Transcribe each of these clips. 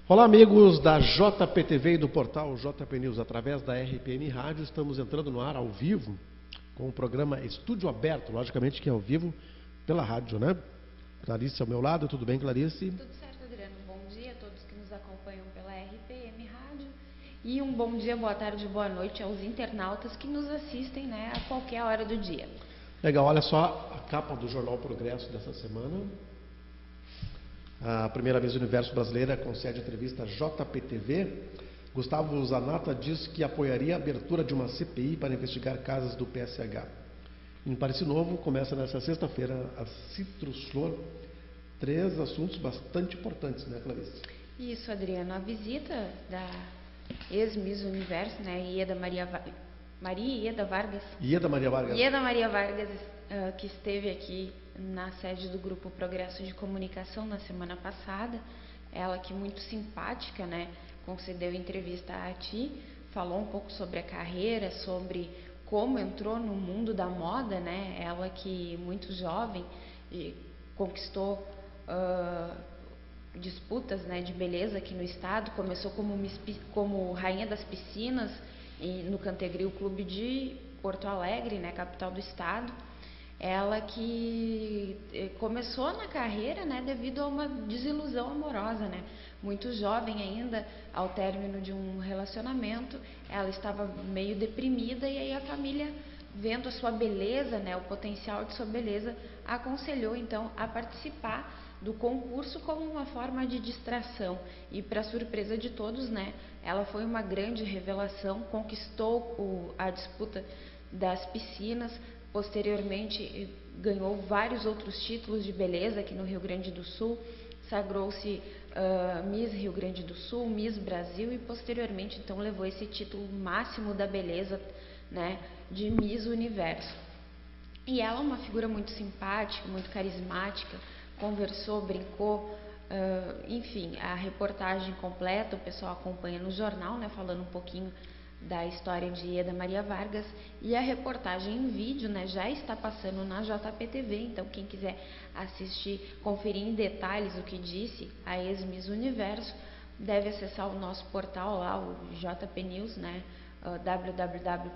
Olá, amigos da JPTV e do portal JP News. Através da RPM Rádio, estamos entrando no ar ao vivo com o programa Estúdio Aberto, logicamente que é ao vivo pela rádio, né? Clarice ao meu lado, tudo bem, Clarice? Tudo certo, Adriano. Bom dia a todos que nos acompanham pela RPM Rádio e um bom dia, boa tarde, boa noite aos internautas que nos assistem, né, a qualquer hora do dia. Legal, olha só a capa do Jornal Progresso dessa semana. A primeira Miss Universo brasileira concede entrevista à JPTV. Gustavo Zanata diz que apoiaria a abertura de uma CPI para investigar casos do PSH. Em Paris Novo, começa nesta sexta-feira a Citrus Flor. 3 assuntos bastante importantes, né, Clarice? Isso, Adriano. A visita da ex-Miss Universo, né, Ieda Maria Vargas. Ieda Maria Vargas, que esteve aqui na sede do Grupo Progresso de Comunicação na semana passada. Ela, que muito simpática, né, concedeu entrevista a ti, falou um pouco sobre a carreira, sobre como entrou no mundo da moda, né? Ela que muito jovem conquistou disputas, né, de beleza aqui no estado. Começou como rainha das piscinas no Cantegril Clube de Porto Alegre, né, capital do estado. Ela que começou na carreira, né, devido a uma desilusão amorosa, né, muito jovem ainda, ao término de um relacionamento. Ela estava meio deprimida e aí a família, vendo a sua beleza, né, o potencial de sua beleza, aconselhou então a participar do concurso como uma forma de distração. E, para surpresa de todos, né, ela foi uma grande revelação, conquistou a disputa das piscinas. Posteriormente ganhou vários outros títulos de beleza aqui no Rio Grande do Sul, sagrou-se Miss Rio Grande do Sul, Miss Brasil e posteriormente então levou esse título máximo da beleza, né, de Miss Universo. E ela é uma figura muito simpática, muito carismática, conversou, brincou, enfim, a reportagem completa o pessoal acompanha no jornal, né, falando um pouquinho da história de Ieda Maria Vargas, e a reportagem em vídeo, né, já está passando na JPTV, então quem quiser assistir, conferir em detalhes o que disse a ex-Miss Universo, deve acessar o nosso portal lá, o JP News, né, www.gpc.inf.br,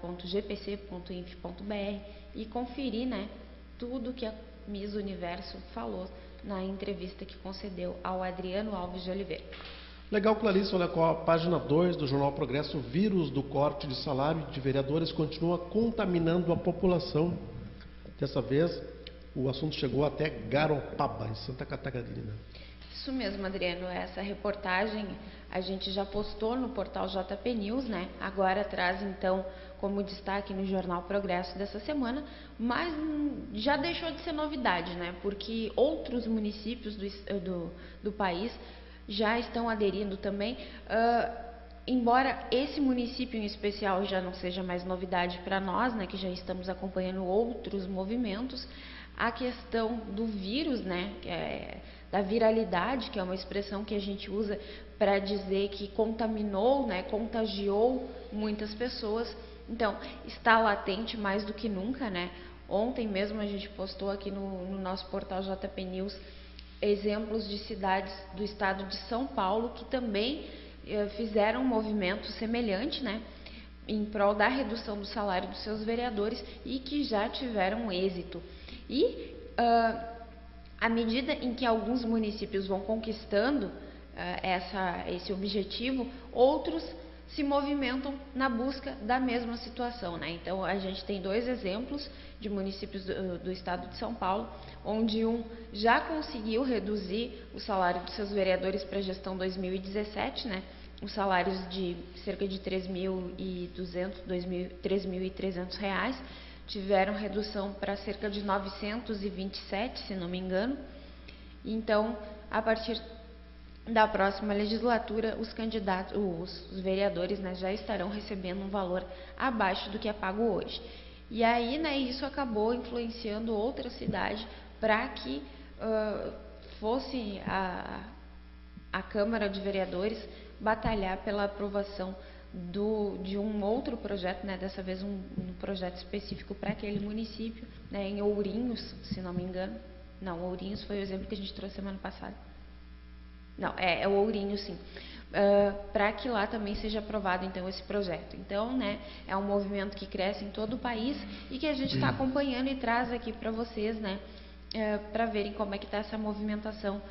e conferir, né, tudo que a Miss Universo falou na entrevista que concedeu ao Adriano Alves de Oliveira. Legal, Clarice, olha com a página 2 do Jornal Progresso, o vírus do corte de salário de vereadores continua contaminando a população. Dessa vez, o assunto chegou até Garopaba, em Santa Catarina. Isso mesmo, Adriano, essa reportagem a gente já postou no portal JP News, né? Agora traz então como destaque no Jornal Progresso dessa semana, mas já deixou de ser novidade, né? Porque outros municípios do país já estão aderindo também, embora esse município em especial já não seja mais novidade para nós, né, que já estamos acompanhando outros movimentos. A questão do vírus, né, da viralidade, que é uma expressão que a gente usa para dizer que contaminou, né, contagiou muitas pessoas, então está latente mais do que nunca, né? Ontem mesmo a gente postou aqui no nosso portal JP News exemplos de cidades do estado de São Paulo que também fizeram um movimento semelhante, né, em prol da redução do salário dos seus vereadores e que já tiveram êxito. E à medida em que alguns municípios vão conquistando esse objetivo, outros se movimentam na busca da mesma situação, né? Então a gente tem 2 exemplos de municípios do estado de São Paulo, onde um já conseguiu reduzir o salário dos seus vereadores para a gestão 2017, né? Os salários de cerca de R$3.200, R$3.300 tiveram redução para cerca de 927, se não me engano. Então, a partir da próxima legislatura, os vereadores, né, já estarão recebendo um valor abaixo do que é pago hoje. E aí, né, isso acabou influenciando outra cidade para que fosse a Câmara de Vereadores batalhar pela aprovação de um outro projeto, né, dessa vez um projeto específico para aquele município, né, em Ourinhos, se não me engano. Não, Ourinhos foi o exemplo que a gente trouxe semana passada. Não, é o Ourinho, sim. para que lá também seja aprovado então esse projeto. Então, né, é um movimento que cresce em todo o país e que a gente está acompanhando e traz aqui para vocês, né, para verem como é que está essa movimentação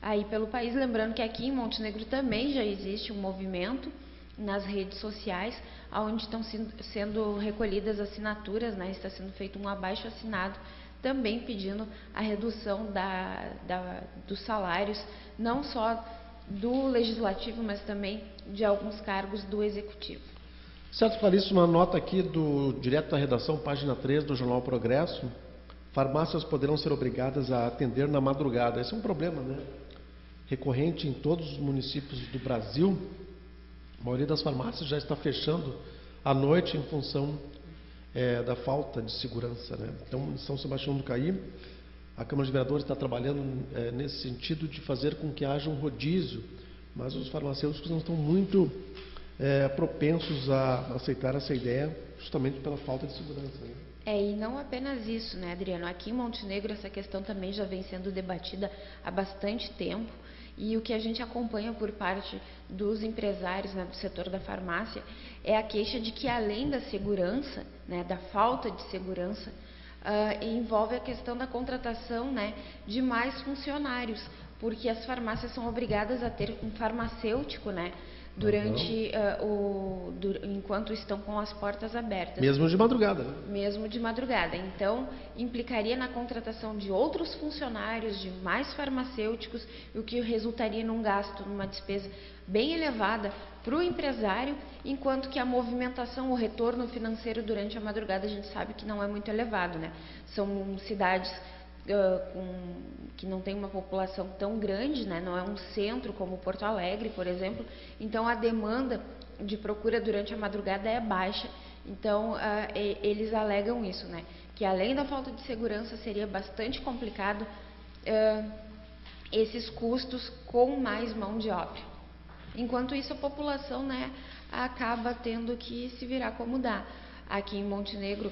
aí pelo país. Lembrando que aqui em Montenegro também já existe um movimento nas redes sociais, onde estão sendo recolhidas assinaturas, né, está sendo feito um abaixo-assinado também pedindo a redução dos salários, não só do Legislativo, mas também de alguns cargos do Executivo. Certo, Clarice, uma nota aqui direto da redação, página 3 do Jornal Progresso. Farmácias poderão ser obrigadas a atender na madrugada. Esse é um problema, né? Recorrente em todos os municípios do Brasil. A maioria das farmácias já está fechando à noite em função da falta de segurança, né? Então, em São Sebastião do Caí, a Câmara de Vereadores está trabalhando nesse sentido de fazer com que haja um rodízio, mas os farmacêuticos não estão muito propensos a aceitar essa ideia, justamente pela falta de segurança, né? E não apenas isso, né, Adriano? Aqui em Montenegro essa questão também já vem sendo debatida há bastante tempo, e o que a gente acompanha por parte dos empresários, né, do setor da farmácia é a queixa de que, além da segurança, né, da falta de segurança, envolve a questão da contratação, né, de mais funcionários, porque as farmácias são obrigadas a ter um farmacêutico, né, durante enquanto estão com as portas abertas. Mesmo de madrugada, né? Mesmo de madrugada. Então, implicaria na contratação de outros funcionários, de mais farmacêuticos, o que resultaria num gasto, numa despesa bem elevada para o empresário, enquanto que a movimentação, o retorno financeiro durante a madrugada, a gente sabe que não é muito elevado, né? São cidades que não tem uma população tão grande, né? Não é um centro como Porto Alegre, por exemplo, então a demanda de procura durante a madrugada é baixa, então eles alegam isso, né? Que além da falta de segurança seria bastante complicado esses custos com mais mão de obra. Enquanto isso, a população, né, acaba tendo que se virar como dá. Aqui em Montenegro,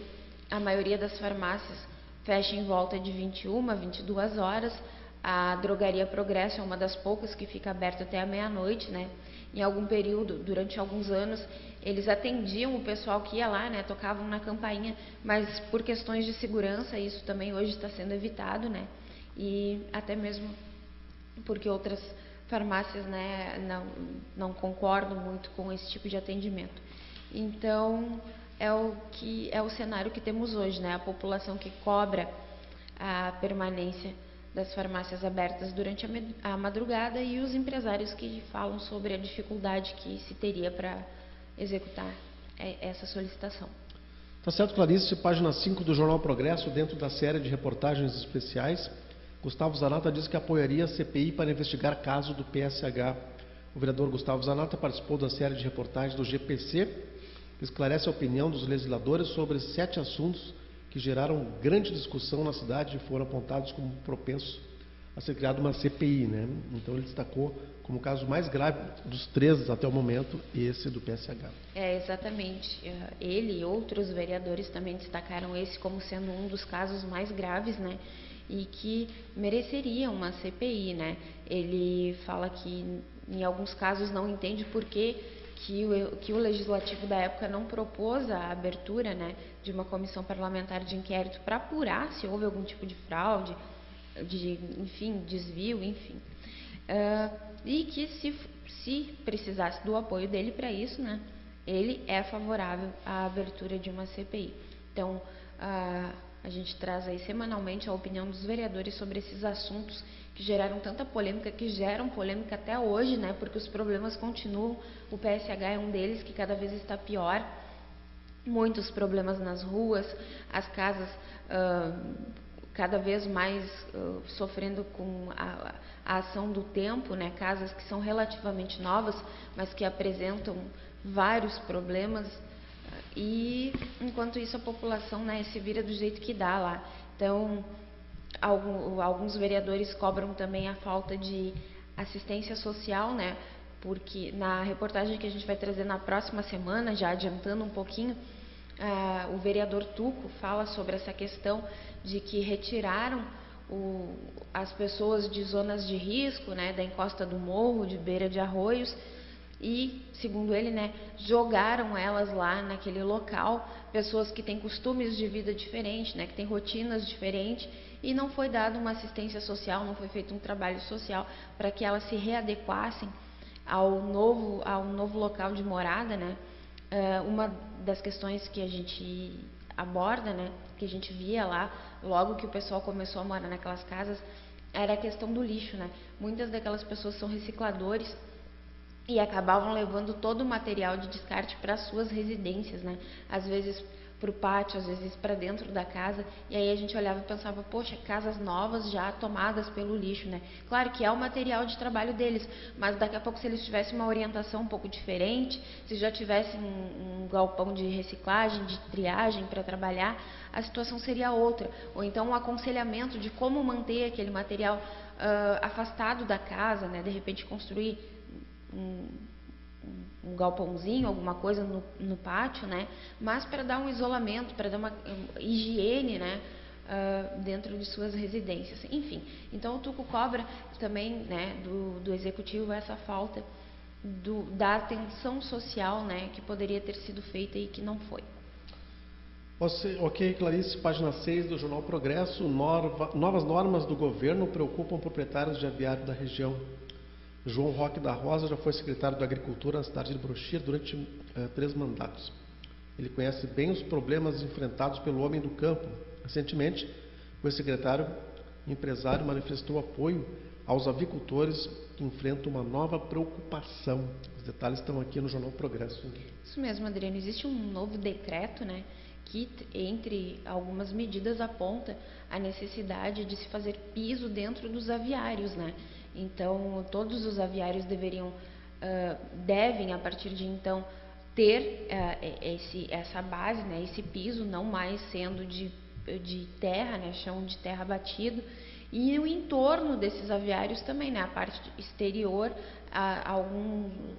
a maioria das farmácias fecha em volta de 21 a 22 horas. A drogaria Progresso é uma das poucas que fica aberta até a meia-noite, né? Em algum período, durante alguns anos, eles atendiam o pessoal que ia lá, né? Tocavam na campainha, mas por questões de segurança, isso também hoje está sendo evitado, né? E até mesmo porque outras farmácias, né, não concordam muito com esse tipo de atendimento. Então, é o cenário que temos hoje, né? A população que cobra a permanência das farmácias abertas durante a madrugada e os empresários que falam sobre a dificuldade que se teria para executar essa solicitação. Tá certo, Clarice, página 5 do Jornal Progresso, dentro da série de reportagens especiais, Gustavo Zanata diz que apoiaria a CPI para investigar caso do PSH. O vereador Gustavo Zanata participou da série de reportagens do GPC, que esclarece a opinião dos legisladores sobre 7 assuntos que geraram grande discussão na cidade e foram apontados como propensos a ser criada uma CPI, né? Então ele destacou como o caso mais grave dos 3 até o momento, esse do PSH. Exatamente. Ele e outros vereadores também destacaram esse como sendo um dos casos mais graves, né? E que mereceria uma CPI, né? Ele fala que em alguns casos não entende por que o legislativo da época não propôs a abertura, né, de uma comissão parlamentar de inquérito para apurar se houve algum tipo de fraude, enfim, desvio, enfim. E que se precisasse do apoio dele para isso, né, ele é favorável à abertura de uma CPI. Então, a gente traz aí semanalmente a opinião dos vereadores sobre esses assuntos que geraram tanta polêmica, que geram polêmica até hoje, né? Porque os problemas continuam. O PSH é um deles que cada vez está pior. Muitos problemas nas ruas, as casas cada vez mais sofrendo com a ação do tempo, né? Casas que são relativamente novas, mas que apresentam vários problemas. E enquanto isso a população, né, se vira do jeito que dá lá. Então, alguns vereadores cobram também a falta de assistência social, né? Porque na reportagem que a gente vai trazer na próxima semana, já adiantando um pouquinho, o vereador Tuco fala sobre essa questão de que retiraram as pessoas de zonas de risco, né, da encosta do morro, de beira de arroios, e, segundo ele, né, jogaram elas lá naquele local, pessoas que têm costumes de vida diferentes, né, que têm rotinas diferentes, e não foi dada uma assistência social, não foi feito um trabalho social para que elas se readequassem ao novo local de morada, né. Uma das questões que a gente aborda, né, que a gente via lá, logo que o pessoal começou a morar naquelas casas, era a questão do lixo, né. Muitas daquelas pessoas são recicladores e acabavam levando todo o material de descarte para as suas residências, né? Às vezes para o pátio, às vezes para dentro da casa, e aí a gente olhava e pensava, poxa, casas novas já tomadas pelo lixo, né? Claro que é o material de trabalho deles, mas daqui a pouco, se eles tivessem uma orientação um pouco diferente, se já tivessem um galpão de reciclagem, de triagem para trabalhar, a situação seria outra. Ou então um aconselhamento de como manter aquele material afastado da casa, né? De repente construir um galpãozinho, alguma coisa no pátio, né? Mas para dar um isolamento, para dar uma higiene, né? Dentro de suas residências. Enfim, então o Tuco cobra também, né, do executivo essa falta da atenção social, né, que poderia ter sido feita e que não foi. Ok, Clarice, página 6 do Jornal Progresso. Novas normas do governo preocupam proprietários de aviário da região. João Roque da Rosa já foi secretário da Agricultura na cidade de Broxir durante 3 mandatos. Ele conhece bem os problemas enfrentados pelo homem do campo. Recentemente, o ex-secretário empresário manifestou apoio aos avicultores que enfrentam uma nova preocupação. Os detalhes estão aqui no Jornal Progresso. Isso mesmo, Adriano. Existe um novo decreto, né, que, entre algumas medidas, aponta a necessidade de se fazer piso dentro dos aviários, né? Então, todos os aviários devem, a partir de então, ter essa base, né, esse piso, não mais sendo de terra, né, chão de terra batido, e o entorno desses aviários também, né, a parte exterior,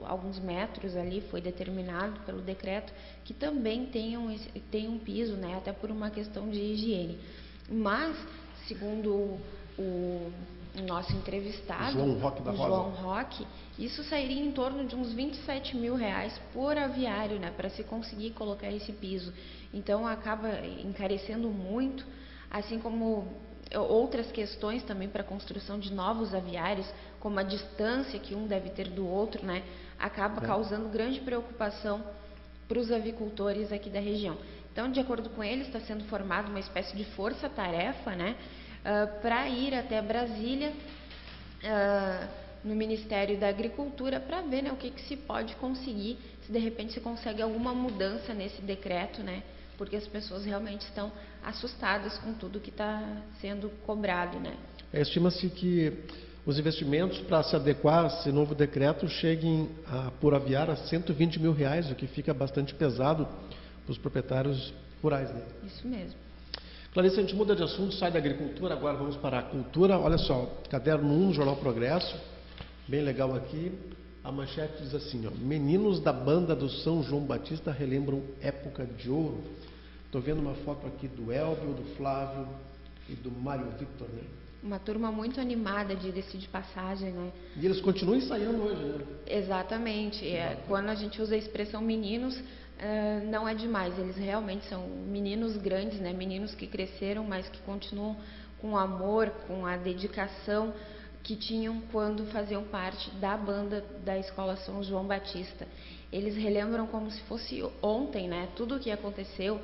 alguns metros ali foi determinado pelo decreto que também tenham um piso, né, até por uma questão de higiene. Mas, segundo o nosso entrevistado, João Roque da Rosa. João Roque, isso sairia em torno de uns R$27 mil por aviário, né, para se conseguir colocar esse piso. Então acaba encarecendo muito, assim como outras questões também para a construção de novos aviários, como a distância que um deve ter do outro, né, acaba causando grande preocupação para os avicultores aqui da região. Então, de acordo com ele, está sendo formada uma espécie de força-tarefa, né, para ir até Brasília, no Ministério da Agricultura, para ver, né, o que se pode conseguir, se de repente se consegue alguma mudança nesse decreto, né, porque as pessoas realmente estão assustadas com tudo que está sendo cobrado, né. Estima-se que os investimentos para se adequar a esse novo decreto cheguem por aviar a R$120 mil, o que fica bastante pesado para os proprietários rurais, né? Isso mesmo. Clarice, a gente muda de assunto, sai da agricultura, agora vamos para a cultura. Olha só, caderno 1 do Jornal Progresso, bem legal aqui. A manchete diz assim, ó: meninos da banda do São João Batista relembram época de ouro. Estou vendo uma foto aqui do Elvio, do Flávio e do Mário Victor, né? Uma turma muito animada, diga-se de passagem, né? E eles continuam ensaiando hoje, né? Exatamente. Quando a gente usa a expressão meninos, não é demais. Eles realmente são meninos grandes, né? Meninos que cresceram, mas que continuam com amor, com a dedicação que tinham quando faziam parte da banda da Escola São João Batista. Eles relembram como se fosse ontem, né? Tudo o que aconteceu,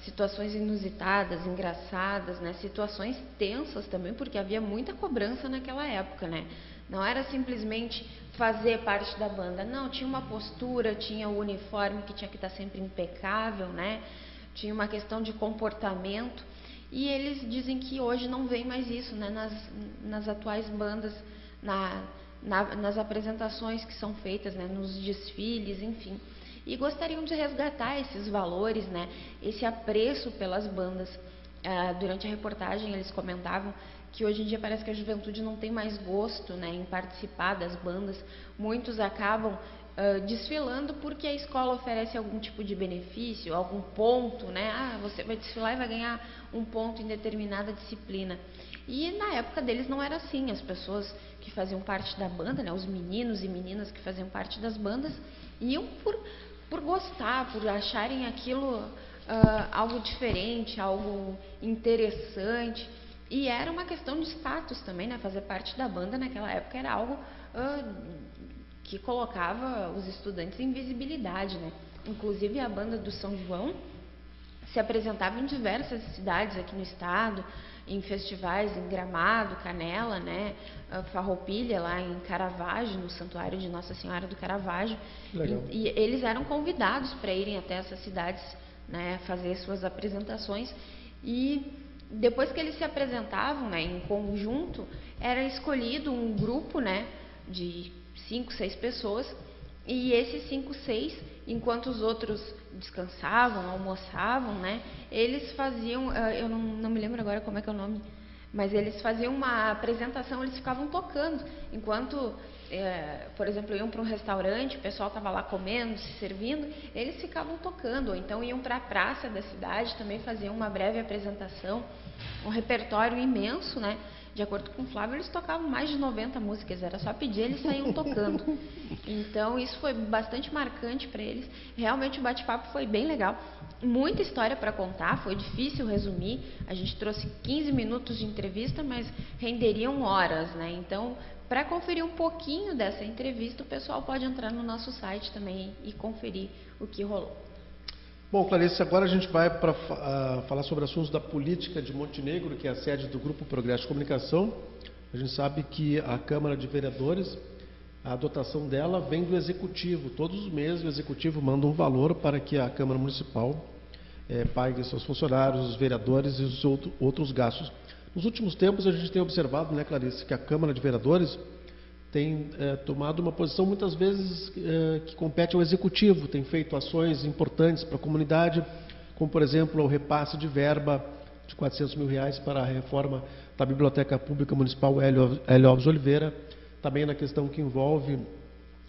situações inusitadas, engraçadas, né? Situações tensas também, porque havia muita cobrança naquela época, né? Não era simplesmente fazer parte da banda, não, tinha uma postura, tinha o uniforme que tinha que estar sempre impecável, né? Tinha uma questão de comportamento, e eles dizem que hoje não vem mais isso, né? Nas atuais bandas, nas apresentações que são feitas, né? Nos desfiles, enfim. E gostariam de resgatar esses valores, né? Esse apreço pelas bandas. Durante a reportagem eles comentavam que hoje em dia parece que a juventude não tem mais gosto, né, em participar das bandas. Muitos acabam desfilando porque a escola oferece algum tipo de benefício, algum ponto, né? Ah, você vai desfilar e vai ganhar um ponto em determinada disciplina. E na época deles não era assim. As pessoas que faziam parte da banda, né, os meninos e meninas que faziam parte das bandas, iam por gostar, por acharem aquilo algo diferente, algo interessante. E era uma questão de status também, né? Fazer parte da banda naquela época era algo que colocava os estudantes em visibilidade, né? Inclusive a banda do São João se apresentava em diversas cidades aqui no estado, em festivais em Gramado, Canela, né? Farroupilha, lá em Caravaggio, no Santuário de Nossa Senhora do Caravaggio. E eles eram convidados para irem até essas cidades, né? Fazer suas apresentações. E depois que eles se apresentavam, né, em conjunto, era escolhido um grupo, né, de 5, 6 pessoas, e esses 5, 6, enquanto os outros descansavam, almoçavam, né, eles faziam, eu não me lembro agora como é que é o nome, mas eles faziam uma apresentação, eles ficavam tocando, enquanto, por exemplo, iam para um restaurante, o pessoal estava lá comendo, se servindo, eles ficavam tocando, ou então iam para a praça da cidade, também faziam uma breve apresentação, um repertório imenso, né? De acordo com o Flávio, eles tocavam mais de 90 músicas, era só pedir, eles saíam tocando. Então, isso foi bastante marcante para eles. Realmente, o bate-papo foi bem legal. Muita história para contar, foi difícil resumir. A gente trouxe 15 minutos de entrevista, mas renderiam horas, né? Então, para conferir um pouquinho dessa entrevista, o pessoal pode entrar no nosso site também e conferir o que rolou. Bom, Clarice, agora a gente vai para falar sobre assuntos da política de Montenegro, que é a sede do Grupo Progresso de Comunicação. A gente sabe que a Câmara de Vereadores, a dotação dela vem do Executivo. Todos os meses o Executivo manda um valor para que a Câmara Municipal pague seus funcionários, os vereadores e os outros gastos. Nos últimos tempos a gente tem observado, né, Clarice, que a Câmara de Vereadores tem tomado uma posição muitas vezes que compete ao Executivo, tem feito ações importantes para a comunidade, como por exemplo o repasse de verba de R$400 mil para a reforma da Biblioteca Pública Municipal Hélio Alves Oliveira, também na questão que envolve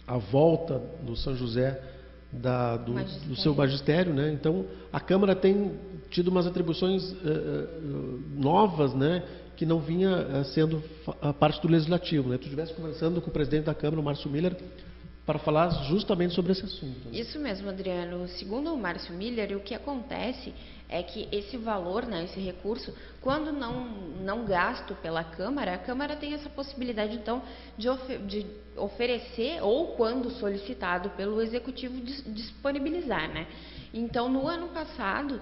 a volta do São José do seu magistério, né? Então a Câmara tem tido umas atribuições novas, né, que não vinha sendo parte do Legislativo, né? Tu estivesse conversando com o presidente da Câmara, o Márcio Miller, para falar justamente sobre esse assunto. Né? Isso mesmo, Adriano. Segundo o Márcio Miller, o que acontece é que esse valor, né, esse recurso, quando não gasto pela Câmara, a Câmara tem essa possibilidade, então, de oferecer, ou quando solicitado pelo Executivo, disponibilizar, né? Então, no ano passado,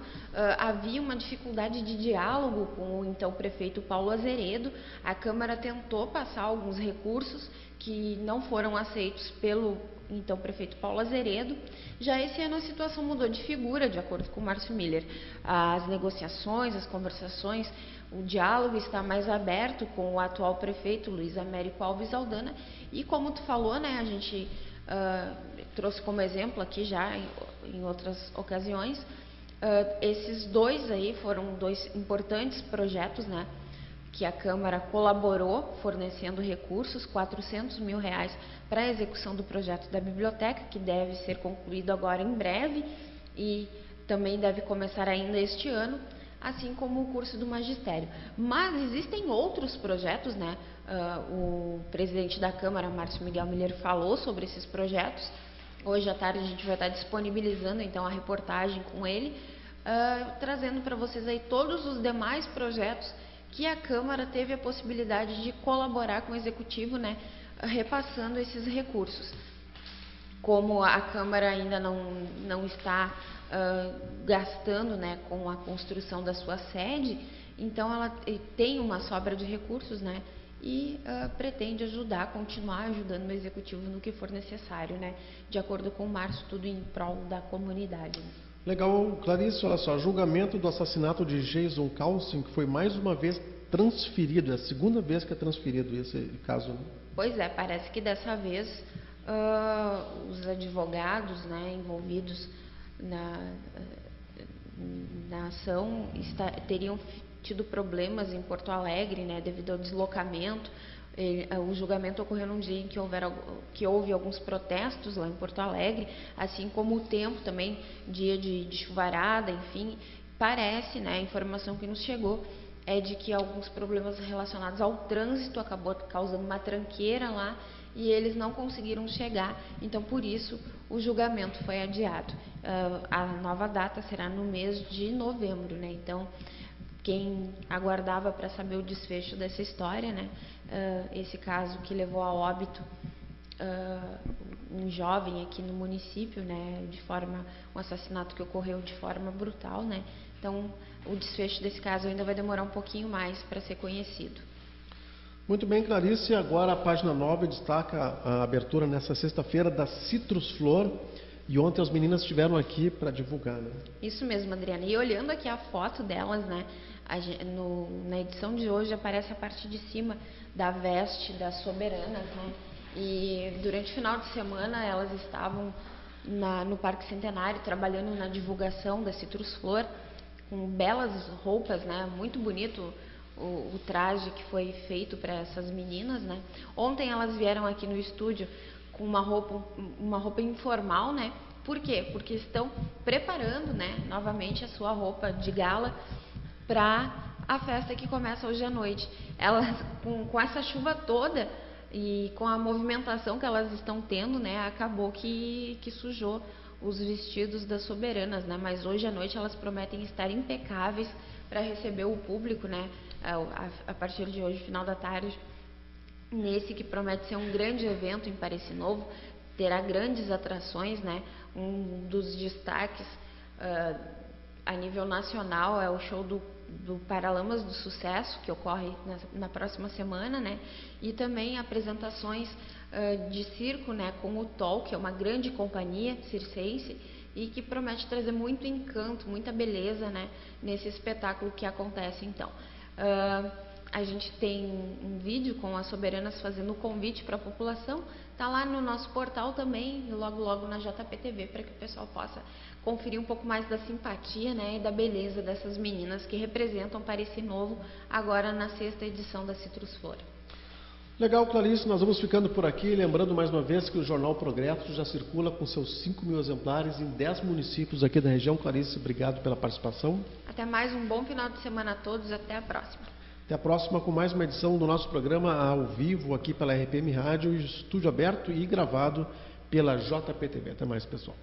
havia uma dificuldade de diálogo com o então prefeito Paulo Azeredo. A Câmara tentou passar alguns recursos que não foram aceitos pelo então prefeito Paulo Azeredo. Já esse ano a situação mudou de figura, de acordo com o Márcio Miller. As negociações, as conversações, o diálogo está mais aberto com o atual prefeito Luiz Américo Alves Aldana. E como tu falou, né, a gente trouxe como exemplo aqui já em outras ocasiões, esses dois aí foram dois importantes projetos, né, que a Câmara colaborou fornecendo recursos, R$400 mil para a execução do projeto da biblioteca, que deve ser concluído agora em breve e também deve começar ainda este ano, assim como o curso do magistério. Mas existem outros projetos, né? O presidente da Câmara, Márcio Miguel Miller, falou sobre esses projetos. Hoje à tarde a gente vai estar disponibilizando então a reportagem com ele, trazendo para vocês aí todos os demais projetos que a Câmara teve a possibilidade de colaborar com o Executivo, né, repassando esses recursos. Como a Câmara ainda não está gastando, né, com a construção da sua sede, então ela tem uma sobra de recursos, né, e pretende continuar ajudando o Executivo no que for necessário, né, de acordo com o Márcio, tudo em prol da comunidade. Legal, Clarice, olha só, julgamento do assassinato de Jason Calcin, que foi mais uma vez transferido, é a segunda vez que é transferido esse caso. Né? Pois é, parece que dessa vez os advogados, né, envolvidos na ação teriam tido problemas em Porto Alegre, né, devido ao deslocamento. O julgamento ocorreu num dia em que houve alguns protestos lá em Porto Alegre, assim como o tempo também, dia de chuvarada, enfim. Parece, né, a informação que nos chegou é de que alguns problemas relacionados ao trânsito acabou causando uma tranqueira lá e eles não conseguiram chegar, então por isso o julgamento foi adiado. A nova data será no mês de novembro, né? Então quem aguardava para saber o desfecho dessa história, né? Esse caso que levou a óbito um jovem aqui no município, né? Um assassinato que ocorreu de forma brutal, né? Então o desfecho desse caso ainda vai demorar um pouquinho mais para ser conhecido. Muito bem, Clarice. Agora a página 9 destaca a abertura nessa sexta-feira da Citrus Flor. E ontem as meninas estiveram aqui para divulgar, né? Isso mesmo, Adriana. E olhando aqui a foto delas, né? Na edição de hoje aparece a parte de cima da veste das soberanas, né? E durante o final de semana elas estavam no Parque Centenário trabalhando na divulgação da Citrus Flor, com belas roupas, né? Muito bonito o traje que foi feito para essas meninas, né? Ontem elas vieram aqui no estúdio com uma roupa informal, né? Por quê? Porque estão preparando, né, novamente a sua roupa de gala para a festa que começa hoje à noite. Elas, com essa chuva toda e com a movimentação que elas estão tendo, né, acabou que sujou os vestidos das soberanas, né? Mas hoje à noite elas prometem estar impecáveis para receber o público, né? A partir de hoje, final da tarde, nesse que promete ser um grande evento em Pareci Novo, terá grandes atrações, né? Um dos destaques a nível nacional é o show do Paralamas do Sucesso, que ocorre na próxima semana, né? E também apresentações de circo, né? Com o TOL, que é uma grande companhia circense e que promete trazer muito encanto, muita beleza, né? Nesse espetáculo que acontece então. A gente tem um vídeo com as soberanas fazendo o convite para a população, tá lá no nosso portal também, logo na JPTV, para que o pessoal possa conferir um pouco mais da simpatia, né, e da beleza dessas meninas que representam Pareci Novo agora na 6ª edição da Citrus Flor. Legal, Clarice, nós vamos ficando por aqui, lembrando mais uma vez que o Jornal Progresso já circula com seus 5.000 exemplares em 10 municípios aqui da região. Clarice, obrigado pela participação. Até mais, um bom final de semana a todos, até a próxima. Até a próxima com mais uma edição do nosso programa ao vivo aqui pela RPM Rádio, estúdio aberto e gravado pela JPTV. Até mais, pessoal.